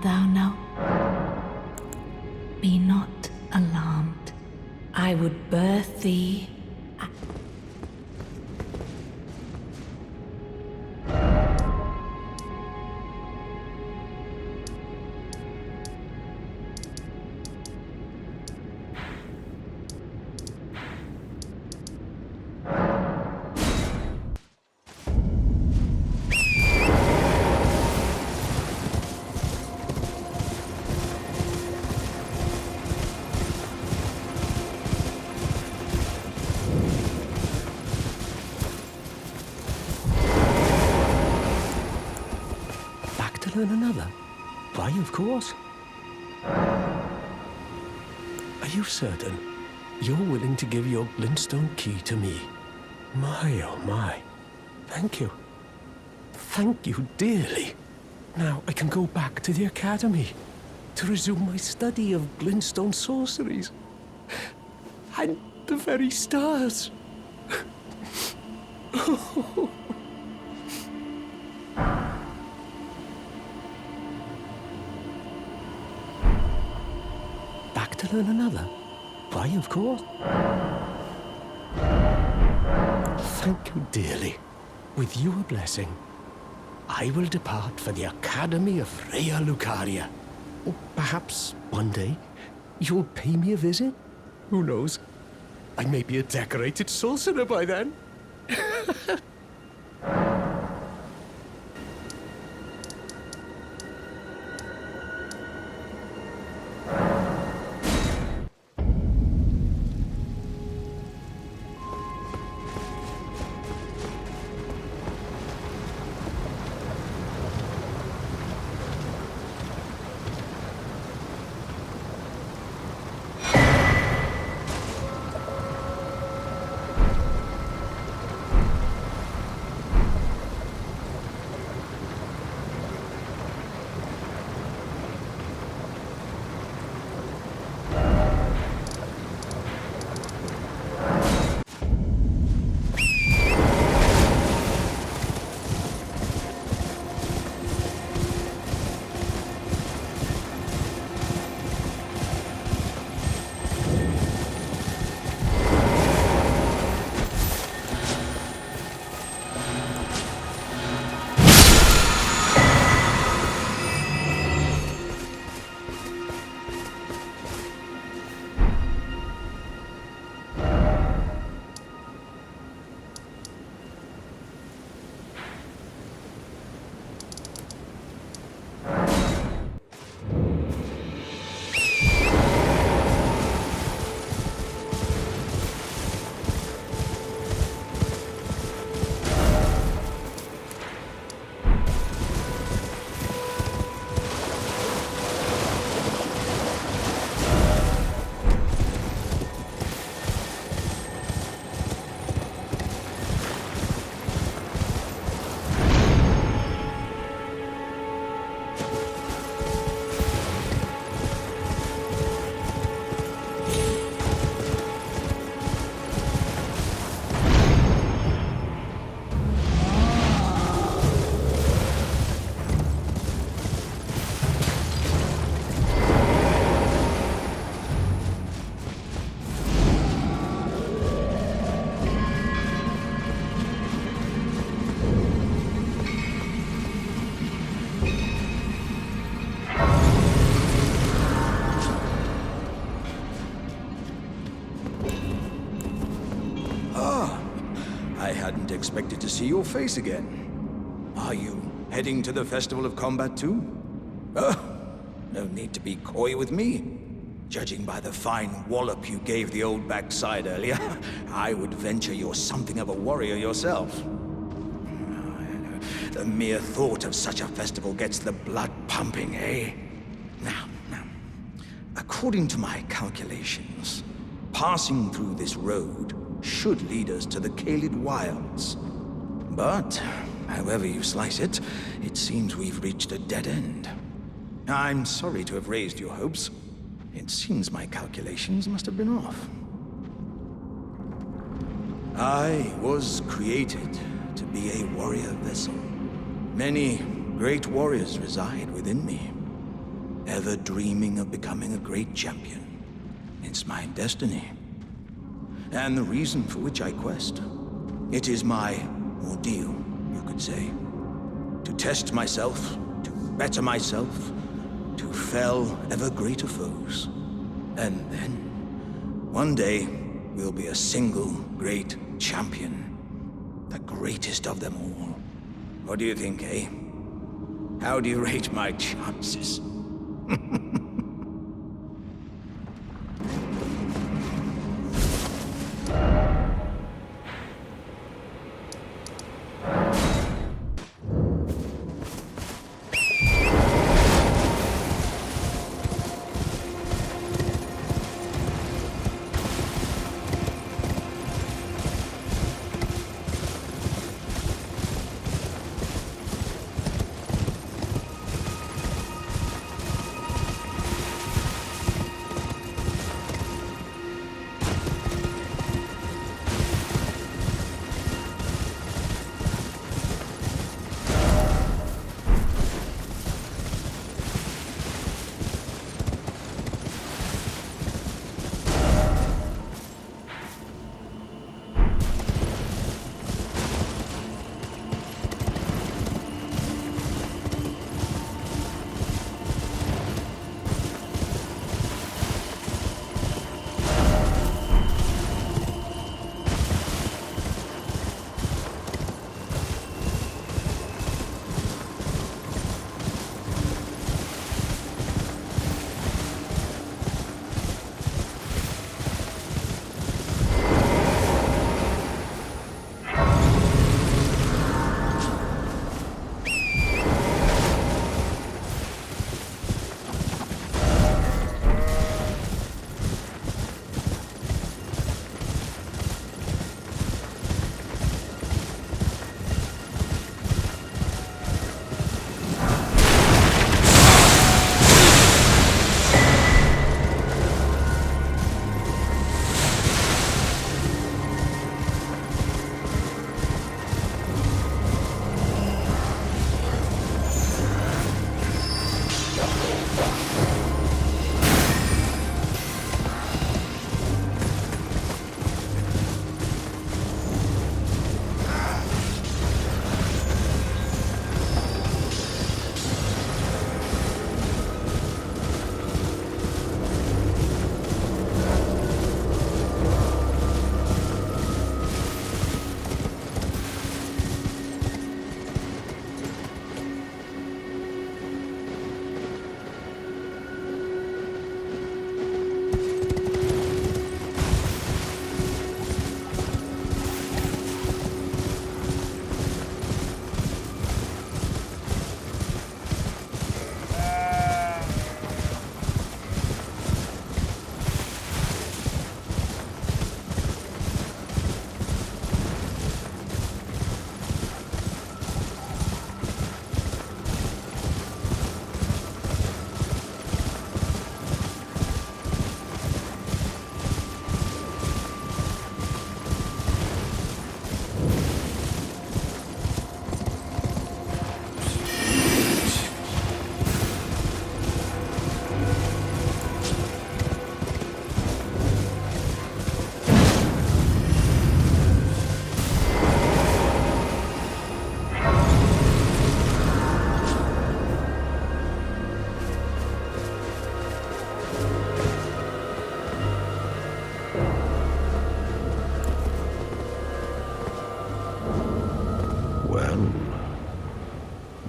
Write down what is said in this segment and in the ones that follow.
thou know? Be not alarmed. I would birth thee. Learn another? Why, of course. Are you certain you're willing to give your glintstone key to me? My, oh my. Thank you. Thank you dearly. Now I can go back to the academy to resume my study of glintstone sorceries. And the very stars. To learn another? Why, of course. Thank you dearly. With your blessing, I will depart for the Academy of Rhea Lucaria. Or perhaps one day you'll pay me a visit? Who knows? I may be a decorated sorcerer by then. Expected to see your face again. Are you heading to the Festival of Combat too? No need to be coy with me. Judging by the fine wallop you gave the old backside earlier, I would venture you're something of a warrior yourself. The mere thought of such a festival gets the blood pumping, eh? Now, according to my calculations, passing through this road should lead us to the Kaled Wilds. But, however you slice it, it seems we've reached a dead end. I'm sorry to have raised your hopes. It seems my calculations must have been off. I was created to be a warrior vessel. Many great warriors reside within me. ever dreaming of becoming a great champion. It's my destiny. And the reason for which I quest. It is my ordeal, you could say. To test myself, to better myself, to fell ever greater foes. And then, one day, we'll be a single great champion. The greatest of them all. What do you think, eh? How do you rate my chances?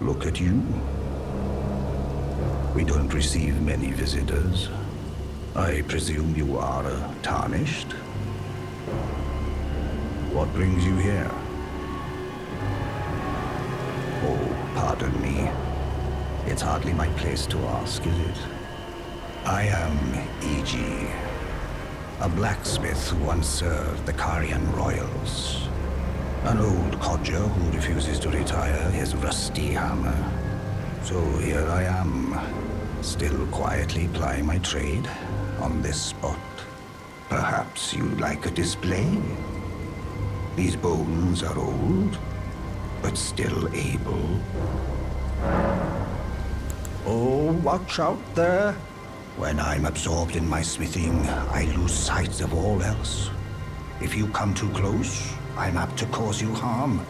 Look at you. We don't receive many visitors. I presume you are tarnished? What brings you here? Oh, pardon me. It's hardly my place to ask, is it? I am Iji, a blacksmith who once served the Karian royals. An old codger who refuses to retire his rusty hammer. So here I am, still quietly plying my trade on this spot. Perhaps you'd like a display? These bones are old, but still able. Oh, watch out there. When I'm absorbed in my smithing, I lose sight of all else. If you come too close, I'm apt to cause you harm.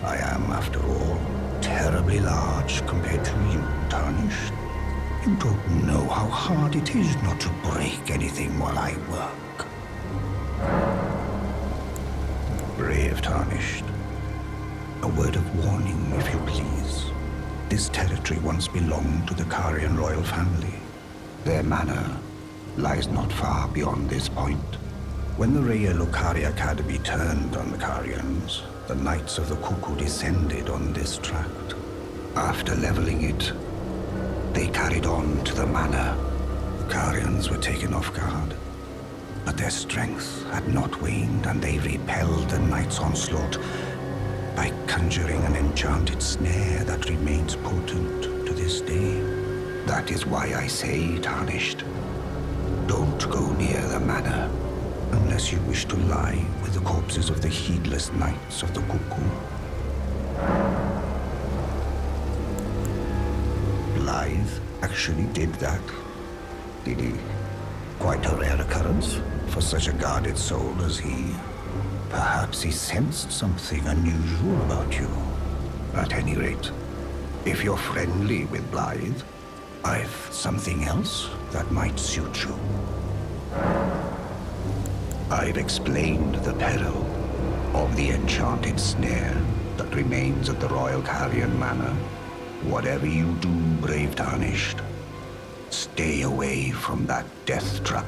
I am, after all, terribly large compared to you, Tarnished. You don't know how hard it is not to break anything while I work. Brave Tarnished. A word of warning, if you please. This territory once belonged to the Carian royal family. Their manor lies not far beyond this point. When the Raya Lucari Academy turned on the Carians, the Knights of the Cuckoo descended on this tract. After leveling it, they carried on to the manor. The Carians were taken off guard, but their strength had not waned, and they repelled the Knights' onslaught by conjuring an enchanted snare that remains potent to this day. That is why I say, Tarnished, don't go near the manor unless you wish to lie with the corpses of the heedless Knights of the Cuckoo. Blythe actually did that, did he? Quite a rare occurrence for such a guarded soul as he. Perhaps he sensed something unusual about you. At any rate, if you're friendly with Blythe, I've something else that might suit you. I've explained the peril of the enchanted snare that remains at the Royal Carian Manor. Whatever you do, brave Tarnished, stay away from that death trap.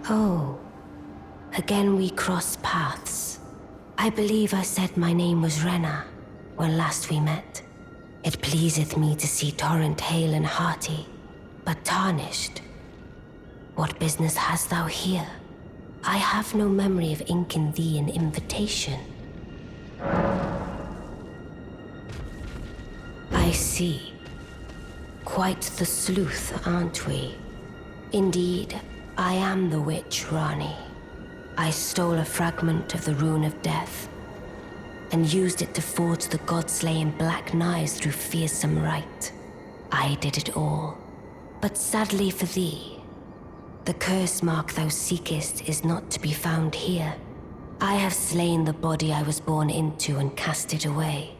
Oh, again we cross paths. I believe I said my name was Rena when last we met. It pleaseth me to see Torrent hale and hearty, but tarnished. What business hast thou here? I have no memory of inking thee an invitation. I see. Quite the sleuth, aren't we? Indeed, I am the witch Rani. I stole a fragment of the Rune of Death and used it to forge the god-slaying black knives through fearsome rite. I did it all. But sadly for thee, the curse mark thou seekest is not to be found here. I have slain the body I was born into and cast it away.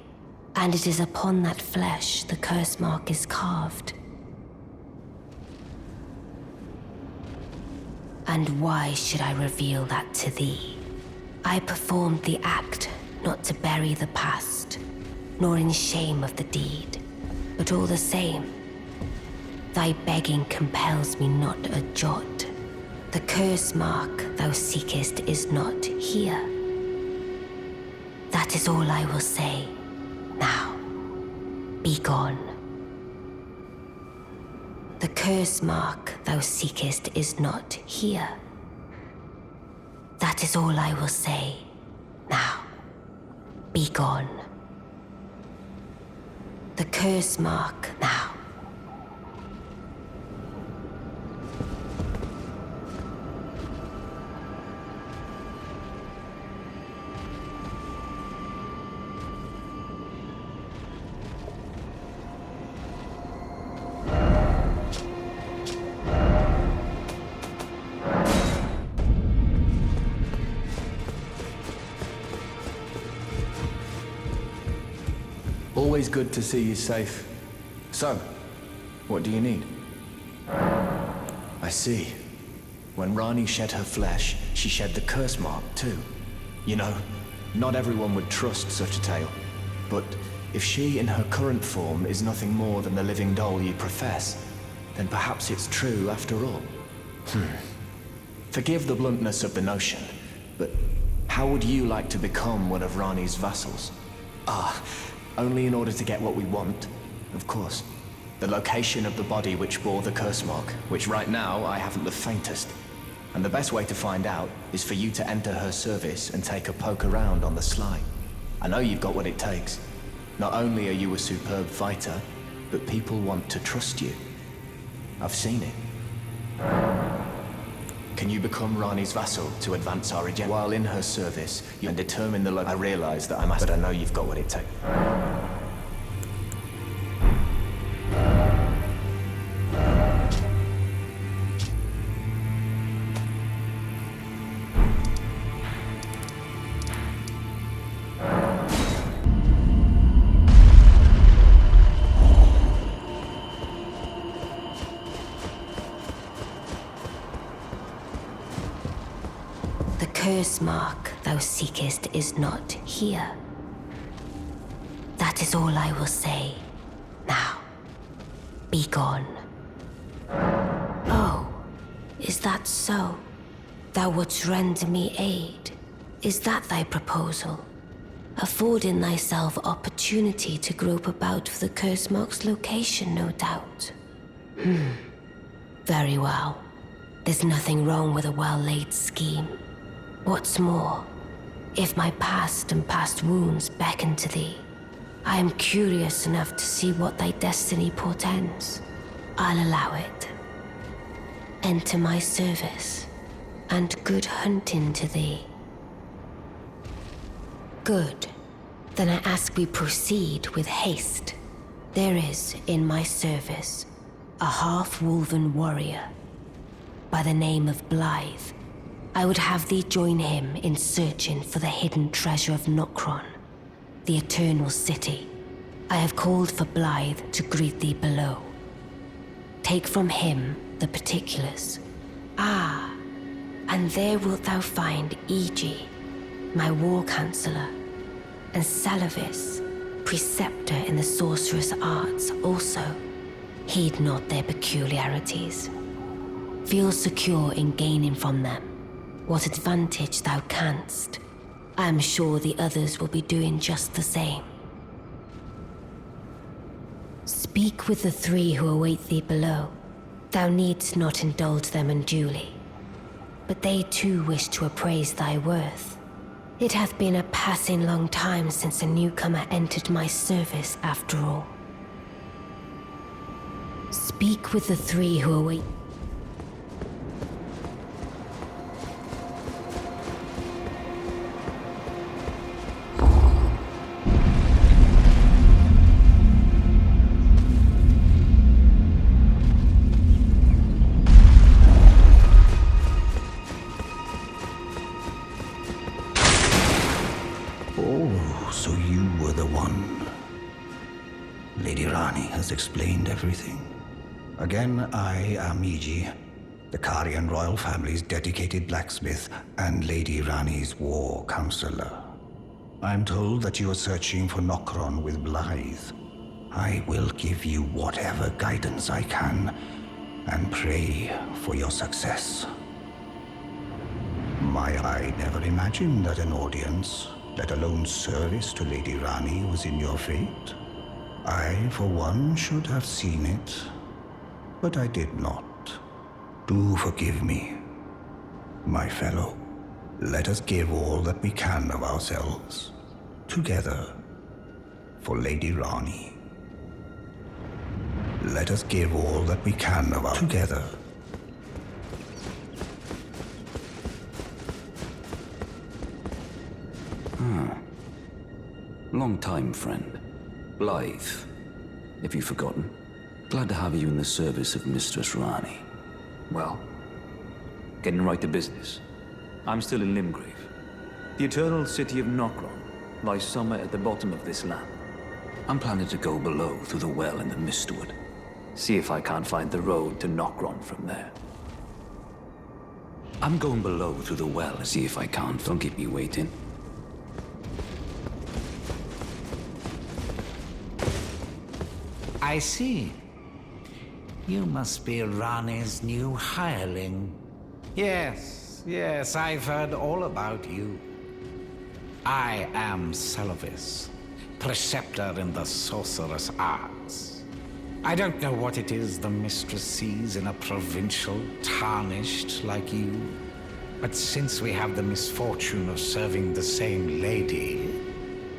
And it is upon that flesh the curse mark is carved. And why should I reveal that to thee? I performed the act not to bury the past, nor in shame of the deed, but all the same, thy begging compels me not a jot. The curse mark thou seekest is not here. That is all I will say. Now, be gone. The curse mark thou seekest is not here. That is all I will say. Now, be gone. The curse mark now. Always good to see you safe. So, what do you need? I see. When Rani shed her flesh, she shed the curse mark too. You know, not everyone would trust such a tale. But if she in her current form is nothing more than the living doll you profess, then perhaps it's true after all. Forgive the bluntness of the notion, but how would you like to become one of Rani's vassals? Only in order to get what we want, of course. The location of the body which bore the curse mark, which right now I haven't the faintest. And the best way to find out is for you to enter her service and take a poke around on the sly. I know you've got what it takes. Not only are you a superb fighter, but people want to trust you. I've seen it. Can you become Rani's vassal to advance our agenda? While in her service, you can determine the I realize that but I know you've got what it takes. The curse mark thou seekest is not here. That is all I will say. Now, be gone. Oh, is that so? Thou wouldst render me aid? Is that thy proposal? Affording thyself opportunity to grope about for the curse mark's location, no doubt. Very well. There's nothing wrong with a well-laid scheme. What's more, if my past and past wounds beckon to thee, I am curious enough to see what thy destiny portends. I'll allow it. Enter my service, and good hunting to thee. Good. Then I ask we proceed with haste. There is, in my service, a half-wolven warrior by the name of Blythe. I would have thee join him in searching for the hidden treasure of Nokron, the Eternal City. I have called for Blythe to greet thee below. Take from him the particulars. And there wilt thou find Iji, my war counselor, and Salavis, preceptor in the sorcerous arts also. Heed not their peculiarities. Feel secure in gaining from them what advantage thou canst. I am sure the others will be doing just the same. Speak with the three who await thee below. Thou needst not indulge them unduly, but they too wish to appraise thy worth. It hath been a passing long time since a newcomer entered my service after all. Speak with the three who await... Oh, so you were the one. Lady Rani has explained everything. Again, I am Iji, the Karian royal family's dedicated blacksmith and Lady Rani's war counselor. I'm told that you are searching for Nokron with Blythe. I will give you whatever guidance I can and pray for your success. I never imagined that an audience, let alone service to Lady Rani, was in your fate. I, for one, should have seen it, but I did not. Do forgive me, my fellow. Let us give all that we can of ourselves, together, for Lady Rani. Let us give all that we can of our together. Long time, friend. Blythe, if you've forgotten. Glad to have you in the service of Mistress Rani. Well, getting right to business. I'm still in Limgrave. The eternal city of Nokron lies somewhere at the bottom of this land. I'm planning to go below through the well in the Mistwood. See if I can't find the road to Nokron from there. I'm going below through the well and see if I can't. Don't keep me waiting. I see. You must be Rani's new hireling. Yes, I've heard all about you. I am Selvis, preceptor in the sorcerous arts. I don't know what it is the mistress sees in a provincial tarnished like you, but since we have the misfortune of serving the same lady,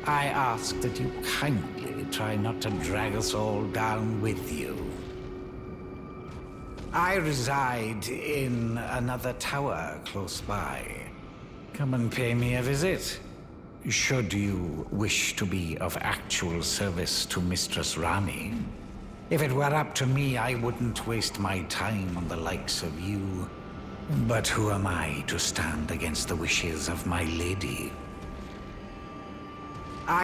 I ask that you kindly try not to drag us all down with you. I reside in another tower close by. Come and pay me a visit. Should you wish to be of actual service to Mistress Rani. If it were up to me, I wouldn't waste my time on the likes of you. But who am I to stand against the wishes of my lady?